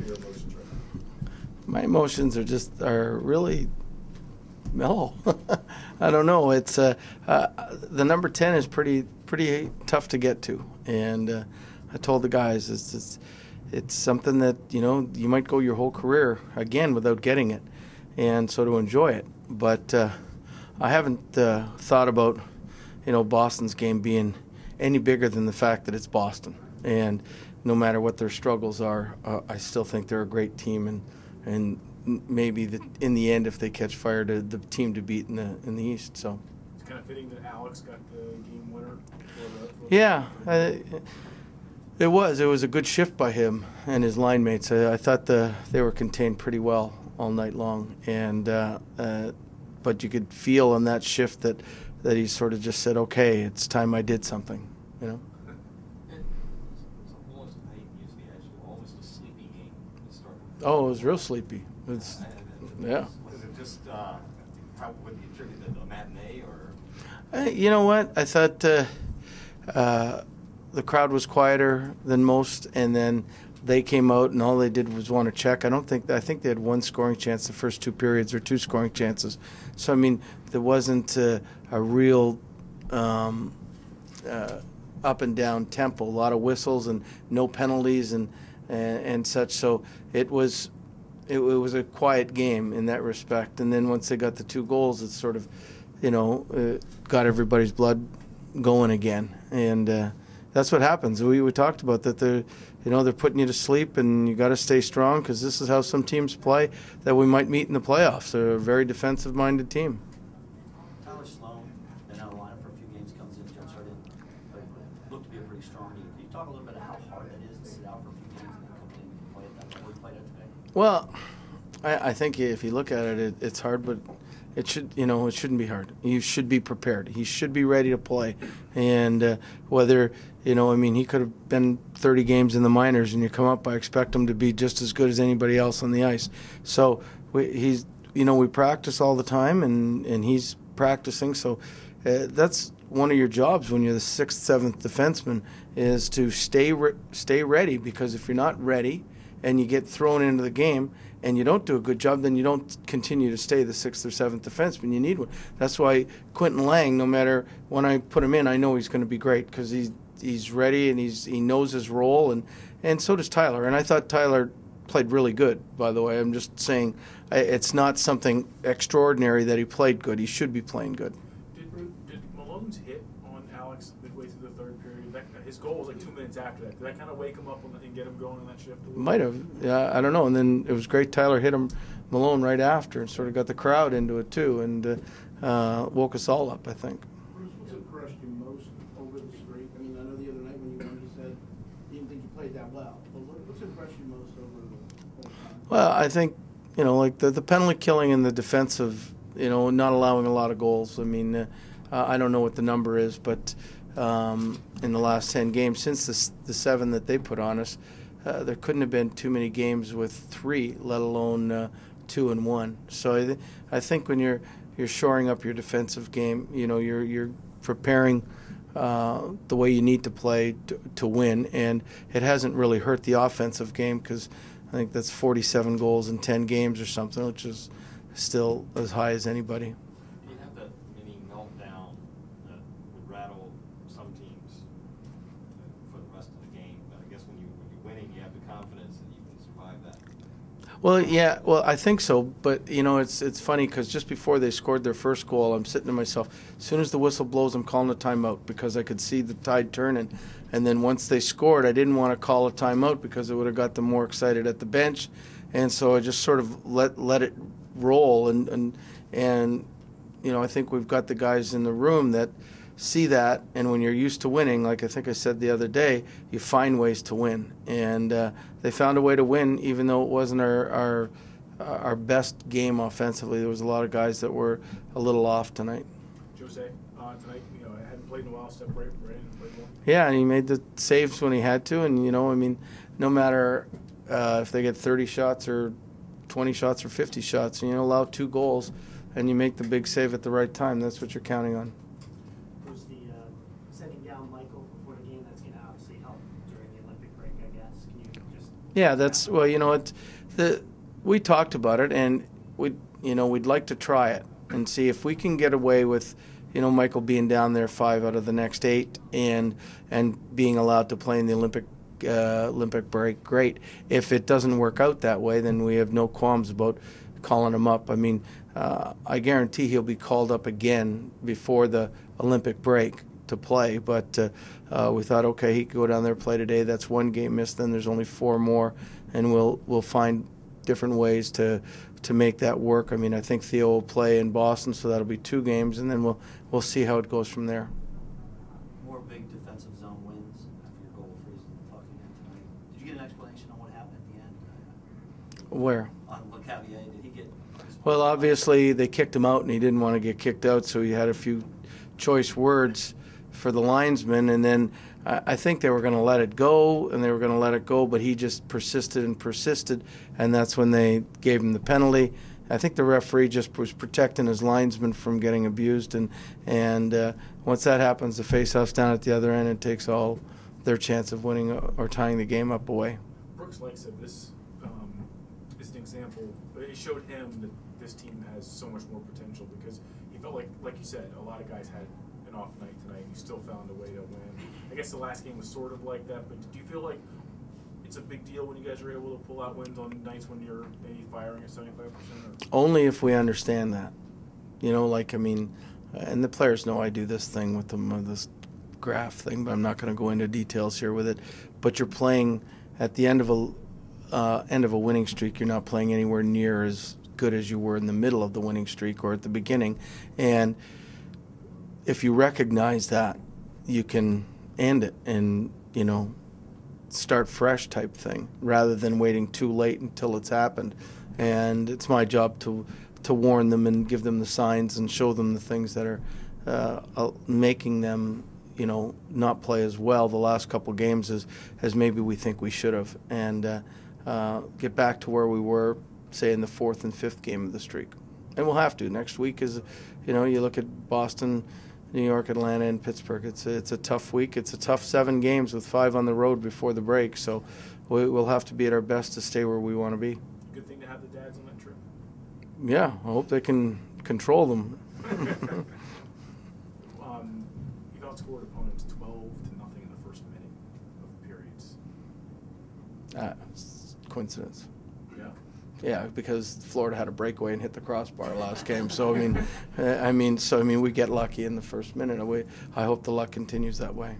are your emotions right now? My emotions are really mellow. I don't know. It's the number 10 is pretty tough to get to, and I told the guys it's something that you might go your whole career again without getting it, and so to enjoy it. But I haven't thought about Boston's game being any bigger than the fact that it's Boston, and no matter what their struggles are, I still think they're a great team, and maybe in the end, if they catch fire, to the team to beat in the East. So it's kind of fitting that Alex got the game winner. Yeah, it was a good shift by him and his line mates. I thought they were contained pretty well all night long, and but you could feel on that shift that he sort of just said, "Okay, it's time I did something," Oh, it was real sleepy. Yeah. Was it just how would you attribute it to a matinee or? You know what? I thought the crowd was quieter than most, and then they came out and all they did was want to check. I think they had one scoring chance the first two periods, or two scoring chances. So I mean, there wasn't a real up and down tempo. A lot of whistles and no penalties and such. So it was a quiet game in that respect. And then once they got the two goals, it sort of, got everybody's blood going again. And that's what happens. We talked about that. They're putting you to sleep, and you got to stay strong, because this is how some teams play that we might meet in the playoffs. They're a very defensive-minded team. Tyler Sloan, been out of the lineup for a few games, comes in, jumps right in, but looked to be a pretty strong team. Can you talk a little bit about how hard that is to sit out for a few games and then come in and play it that way? We played it today. Well, I think if you look at it, it's hard, but it shouldn't be hard. You should be prepared. He should be ready to play, and whether he could have been 30 games in the minors, and you come up, I expect him to be just as good as anybody else on the ice. So we practice all the time, and he's practicing. So that's one of your jobs when you're the 6th, 7th defenseman, is to stay ready, because if you're not ready and you get thrown into the game and you don't do a good job, then you don't continue to stay the 6th or 7th defenseman. You need one. That's why Quentin Lang, no matter when I put him in, I know he's going to be great, because he's ready and he knows his role, and so does Tyler. And I thought Tyler played really good, by the way. I'm just saying it's not something extraordinary that he played good. He should be playing good. Did Malone's hit on Alex midway through the third period? His goal was like 2 minutes after that. Did that kind of wake him up and get him going on that shift? Might have. Yeah, I don't know. And then it was great. Tyler hit Malone right after, and sort of got the crowd into it too, and woke us all up, I think. Bruce, what's impressed you most over the streak? I mean, I know the other night when you won, you said you didn't think you played that well. But what's impressed you most over the whole time? Well, I think, like the penalty killing and the defensive, not allowing a lot of goals. I mean, I don't know what the number is, but in the last 10 games, since the 7 that they put on us, there couldn't have been too many games with 3, let alone 2 and 1. So I think when you're shoring up your defensive game, you're preparing the way you need to play to win, and it hasn't really hurt the offensive game, because I think that's 47 goals in 10 games or something, which is still as high as anybody. Do you have that mini meltdown that would rattle some teams for the rest of the game? But I guess when you're winning, you have the confidence that you can survive that. Well, yeah, I think so. But, it's funny, because just before they scored their first goal, I'm sitting to myself, as soon as the whistle blows, I'm calling a timeout, because I could see the tide turning. And then once they scored, I didn't want to call a timeout, because it would have got them more excited at the bench. And so I just sort of let it roll. And I think we've got the guys in the room that see that, and when you're used to winning, like I think I said the other day, you find ways to win, and they found a way to win, even though it wasn't our best game offensively. There was a lot of guys that were a little off tonight. Jose, tonight, I hadn't played in a while, stepped right in and played well. Yeah, and he made the saves when he had to, and no matter if they get 30 shots or 20 shots or 50 shots, and you allow 2 goals, and you make the big save at the right time, that's what you're counting on. Was the sending down Michael before the game, that's going to obviously help during the Olympic break, I guess? Can you just Yeah, that's well. We talked about it, and we'd like to try it and see if we can get away with, Michael being down there 5 out of the next 8 and being allowed to play in the Olympic break. Great. If it doesn't work out that way, then we have no qualms about calling him up. I mean, I guarantee he'll be called up again before the Olympic break to play, but we thought, okay, he could go down there, play today. That's 1 game missed. Then there's only 4 more, and we'll find different ways to make that work. I mean, I think Theo will play in Boston, so that'll be 2 games, and then we'll see how it goes from there. More big defensive zone wins after your goal freeze talking tonight. Did you get an explanation on what happened at the end? Where? On LeCavier, did he get? Well, obviously they kicked him out, and he didn't want to get kicked out, so he had a few choice words for the linesman, and then I think they were going to let it go, but he just persisted, and that's when they gave him the penalty. I think the referee just was protecting his linesman from getting abused, and once that happens, the face-off's down at the other end and takes all their chance of winning or tying the game up away. Brooks, like said, this is an example. It showed him that this team has so much more potential because he felt like you said, a lot of guys had an off night tonight, and you still found a way to win. I guess the last game was sort of like that, but do you feel like it's a big deal when you guys are able to pull out wins on nights when you're maybe firing at 75%? Only if we understand that. And the players know I do this thing with them, this graph thing, but I'm not going to go into details here with it. But you're playing at the end of a winning streak. You're not playing anywhere near as good as you were in the middle of the winning streak or at the beginning. And if you recognize that, you can end it and, start fresh type thing rather than waiting too late until it's happened. And it's my job to warn them and give them the signs and show them the things that are making them, not play as well the last couple games as maybe we think we should have, and get back to where we were, say, in the 4th and 5th game of the streak. And we'll have to. Next week is, you look at Boston, New York, Atlanta, and Pittsburgh. It's a tough week. It's a tough 7 games with 5 on the road before the break. So we'll have to be at our best to stay where we want to be. Good thing to have the dads on that trip. Yeah, I hope they can control them. You've outscored opponents 12-0 in the first minute of periods. It's coincidence. Yeah. Yeah, because Florida had a breakaway and hit the crossbar last game. So we get lucky in the first minute. I hope the luck continues that way.